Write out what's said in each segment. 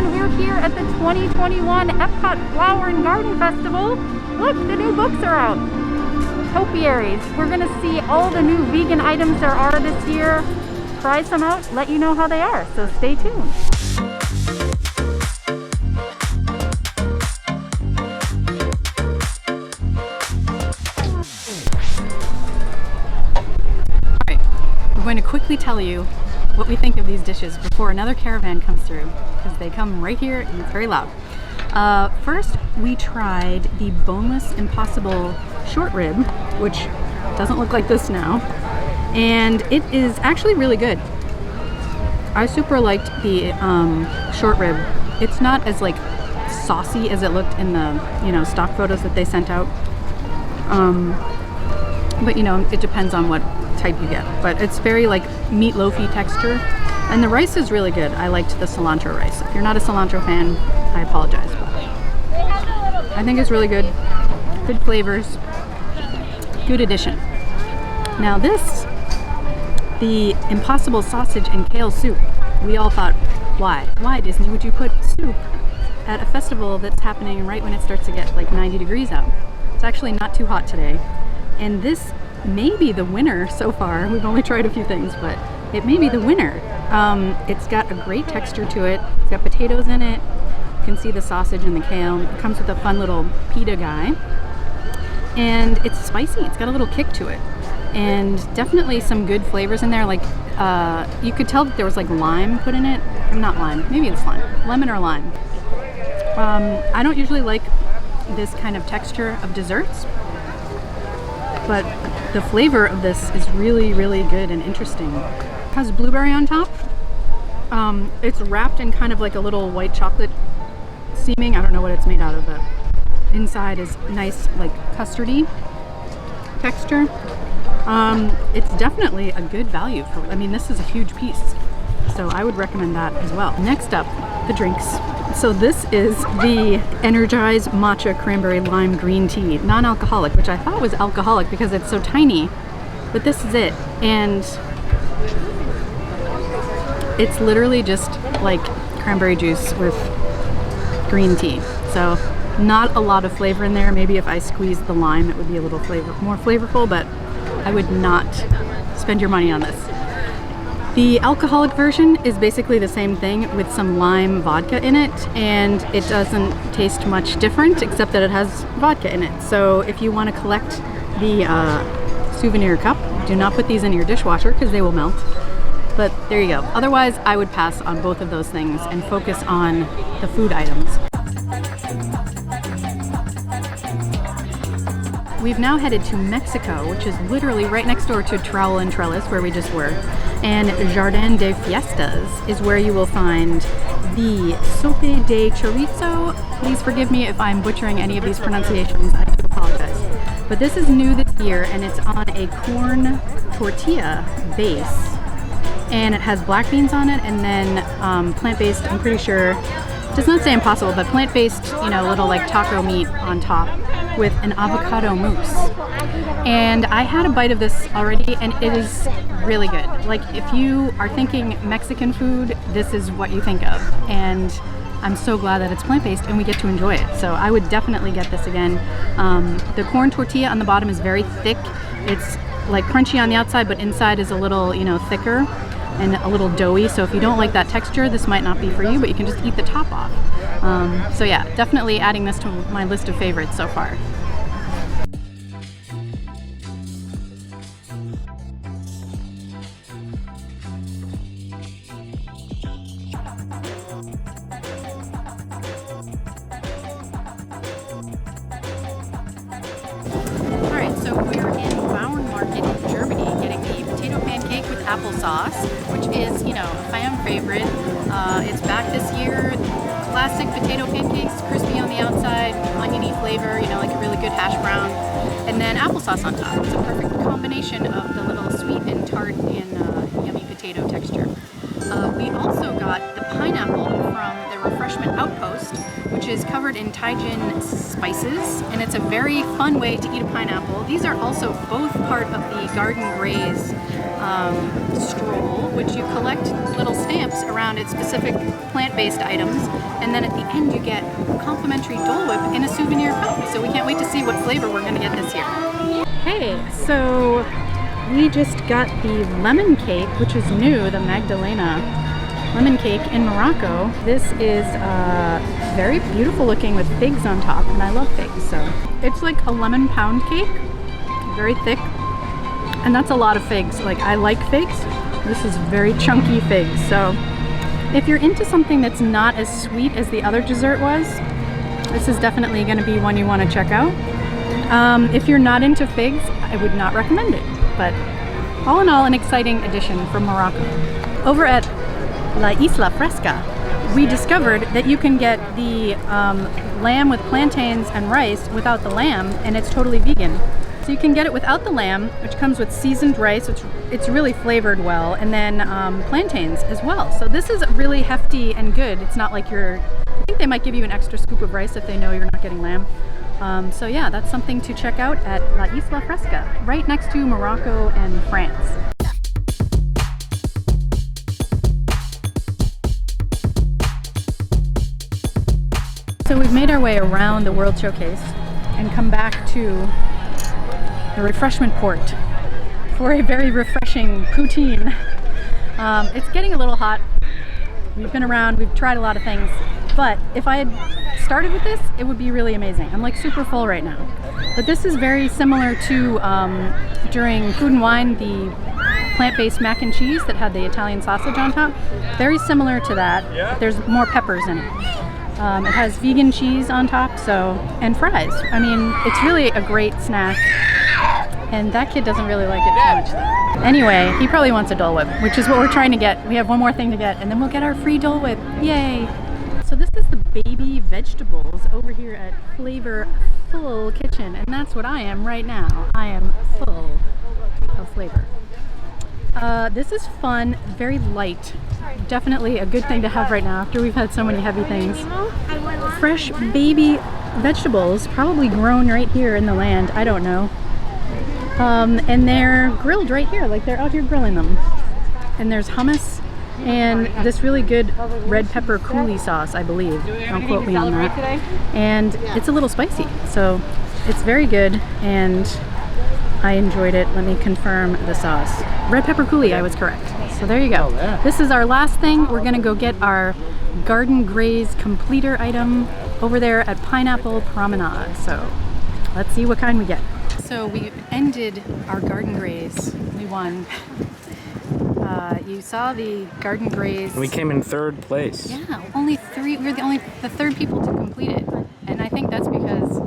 everyone, we're here at the 2021 Epcot Flower and Garden Festival. Look, the new books are out. Topiaries. We're gonna see all the new vegan items there are this year. Try some out, let you know how they are, so stay tuned. Alright, we're going to quickly tell you what we think of these dishes before another caravan comes through, because they come right here and it's very loud. First, we tried the boneless impossible short rib, which doesn't look like this now, and it is actually really good. I super liked the short rib. It's not as like saucy as it looked in the stock photos that they sent out, but it depends on what type you get, but it's very like meatloafy texture, and the rice is really good. I liked the cilantro rice. If you're not a cilantro fan, I apologize, but I think it's really good. Good flavors, good addition. Now this, the impossible sausage and kale soup, we all thought, why Disney would you put soup at a festival that's happening right when it starts to get like 90 degrees out? It's actually not too hot today, and this may be the winner so far. We've only tried a few things, but it may be the winner. It's got a great texture to it. It's got potatoes in it. You can see the sausage and the kale. It comes with a fun little pita guy, and it's spicy. It's got a little kick to it, and definitely some good flavors in there. Like you could tell that there was like lime put in it. Not lime, maybe it's lime, lemon or lime. I don't usually like this kind of texture of desserts, but the flavor of this is really, really good and interesting. It has blueberry on top. It's wrapped in kind of like a little white chocolate seeming, I don't know what it's made out of, but inside is nice like custardy texture. It's definitely a good value for, I mean, this is a huge piece, so I would recommend that as well. Next up, the drinks. So this is the Energize Matcha Cranberry Lime Green Tea, non-alcoholic, which I thought was alcoholic because it's so tiny, but this is it, and it's literally just like cranberry juice with green tea. So not a lot of flavor in there. Maybe if I squeezed the lime it would be a little more flavorful, but I would not spend your money on this. The alcoholic version is basically the same thing with some lime vodka in it, and it doesn't taste much different except that it has vodka in it. So if you want to collect the souvenir cup, do not put these in your dishwasher because they will melt. But there you go. Otherwise, I would pass on both of those things and focus on the food items. We've now headed to Mexico, which is literally right next door to Trowel and Trellis, where we just were. And Jardin de Fiestas is where you will find the sope de chorizo. Please forgive me if I'm butchering any of these pronunciations. I do apologize. But this is new this year, and it's on a corn tortilla base. And it has black beans on it, and then plant-based, I'm pretty sure, it does not say impossible, but plant-based, little like taco meat on top with an avocado mousse. And I had a bite of this already, and it is really good. Like, if you are thinking Mexican food, this is what you think of. And I'm so glad that it's plant-based and we get to enjoy it. So I would definitely get this again. The corn tortilla on the bottom is very thick. It's like crunchy on the outside, but inside is a little, thicker and a little doughy. So if you don't like that texture, this might not be for you, but you can just eat the top off. So yeah, definitely adding this to my list of favorites so far. Alright, so we're in Bauern Market in Germany getting the potato pancake with applesauce, which is, a fan favorite. It's back this year. Classic potato pancakes, crispy on the outside, oniony flavor, like a really good hash brown, and then applesauce on top. It's a perfect combination of the little sweet and tart and yummy potato texture. We also got the pineapple from the Refreshment Outpost, which is covered in Taijin spices, and it's a very fun way to eat a pineapple. These are also both part of the garden graze stroll, which you collect little stamps around its specific plant-based items, and then at the end you get a complimentary Dole Whip in a souvenir cup. So we can't wait to see what flavor we're going to get this year. Hey, so we just got the lemon cake, which is new, the Magdalena lemon cake in Morocco. This is very beautiful looking with figs on top, and I love figs. So it's like a lemon pound cake, very thick, and that's a lot of figs. Like, I like figs. This is very chunky figs. So if you're into something that's not as sweet as the other dessert was, this is definitely going to be one you want to check out. If you're not into figs, I would not recommend it. But all in all, an exciting addition from Morocco. Over at La Isla Fresca, we discovered that you can get the lamb with plantains and rice without the lamb, and it's totally vegan. So you can get it without the lamb, which comes with seasoned rice, which it's really flavored well, and then plantains as well. So this is really hefty and good. It's not like I think they might give you an extra scoop of rice if they know you're not getting lamb. So yeah, that's something to check out at La Isla Fresca, right next to Morocco and France. So we've made our way around the World Showcase and come back to the refreshment port for a very refreshing poutine. It's getting a little hot. We've been around, we've tried a lot of things, but if I had started with this, it would be really amazing. I'm like super full right now. But this is very similar to during Food and Wine, the plant-based mac and cheese that had the Italian sausage on top. Very similar to that. There's more peppers in it. It has vegan cheese on top, and fries. I mean, it's really a great snack. And that kid doesn't really like it too much though. Anyway, he probably wants a Dole Whip, which is what we're trying to get. We have one more thing to get, and then we'll get our free Dole Whip. Yay! So this is the baby vegetables over here at Flavorful Kitchen, and that's what I am right now. I am full of flavor. This is fun, very light. Definitely a good thing to have right now after we've had so many heavy things. Fresh baby vegetables, probably grown right here in the land, I don't know. And they're grilled right here, like they're out here grilling them. And there's hummus and this really good red pepper coulis sauce, I believe. Don't quote me on that. And it's a little spicy, so it's very good, and I enjoyed it. Let me confirm the sauce. Red pepper coulis, I was correct. So there you go. This is our last thing. We're gonna go get our garden graze completer item over there at Pineapple Promenade. So let's see what kind we get. So we ended our garden graze. We won. You saw the garden graze. We came in third place. Yeah, only three. We were the third people to complete it, and I think that's because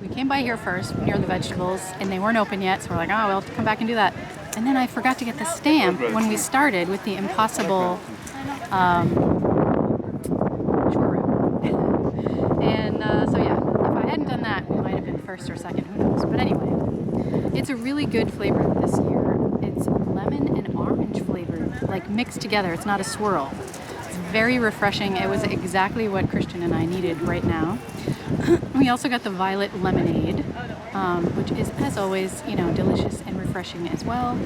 we came by here first near the vegetables, and they weren't open yet. So we're like, oh, we'll have to come back and do that. And then I forgot to get the stamp when we started with the impossible short rib. And so yeah, if I hadn't done that, we might have been first or second. Who knows? But anyway, it's a really good flavor this year. It's lemon and orange flavored, like mixed together. It's not a swirl. It's very refreshing. It was exactly what Christian and I needed right now. We also got the violet lemonade, which is, as always, you know, delicious and refreshing as well.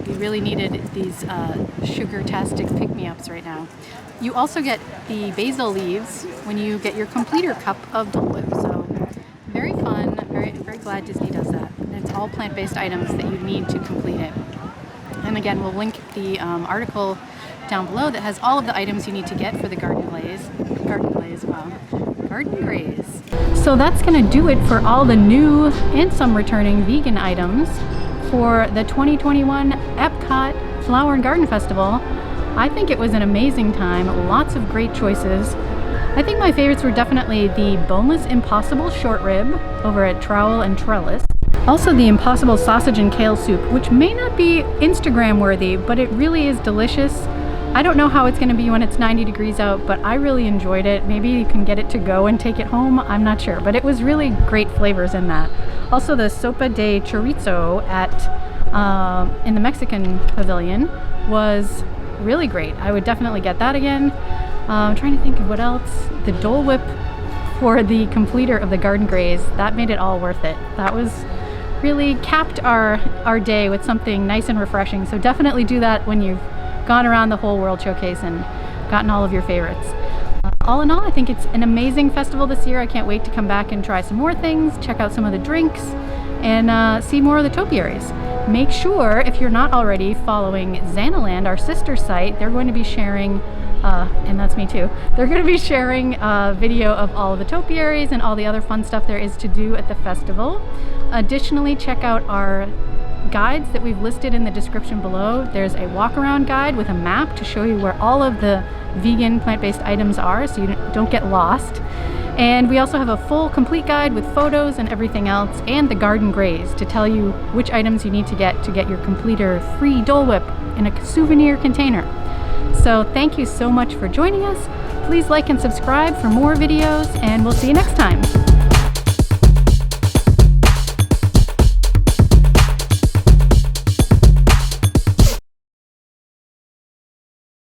We really needed these sugar-tastic pick-me-ups right now. You also get the basil leaves when you get your completer cup of Dole Whip. So very fun. Very, very glad Disney does that. And it's all plant-based items that you need to complete it. And again, we'll link the article down below that has all of the items you need to get for the garden graze. So that's going to do it for all the new and some returning vegan items for the 2021 Epcot Flower and Garden Festival. I think it was an amazing time. Lots of great choices. I think my favorites were definitely the boneless impossible short rib over at Trowel and Trellis. Also the impossible sausage and kale soup, which may not be Instagram worthy, but it really is delicious. I don't know how it's going to be when it's 90 degrees out, but I really enjoyed it. Maybe you can get it to go and take it home. I'm not sure, but it was really great flavors in that. Also the sopa de chorizo at in the Mexican pavilion was really great. I would definitely get that again. I'm trying to think of what else. The Dole Whip for the completer of the garden graze, that made it all worth it. That was really capped our day with something nice and refreshing. So definitely do that when you've gone around the whole World Showcase and gotten all of your favorites. All in all, I think it's an amazing festival this year. I can't wait to come back and try some more things, check out some of the drinks, and see more of the topiaries. Make sure, if you're not already, following Xanaland, our sister site. They're going to be sharing, and that's me too, they're going to be sharing a video of all of the topiaries and all the other fun stuff there is to do at the festival. Additionally, check out our guides that we've listed in the description below. There's a walk-around guide with a map to show you where all of the vegan plant-based items are, so you don't get lost. And we also have a full complete guide with photos and everything else, and the garden graze to tell you which items you need to get your completer free Dole Whip in a souvenir container. So thank you so much for joining us. Please like and subscribe for more videos, and we'll see you next time.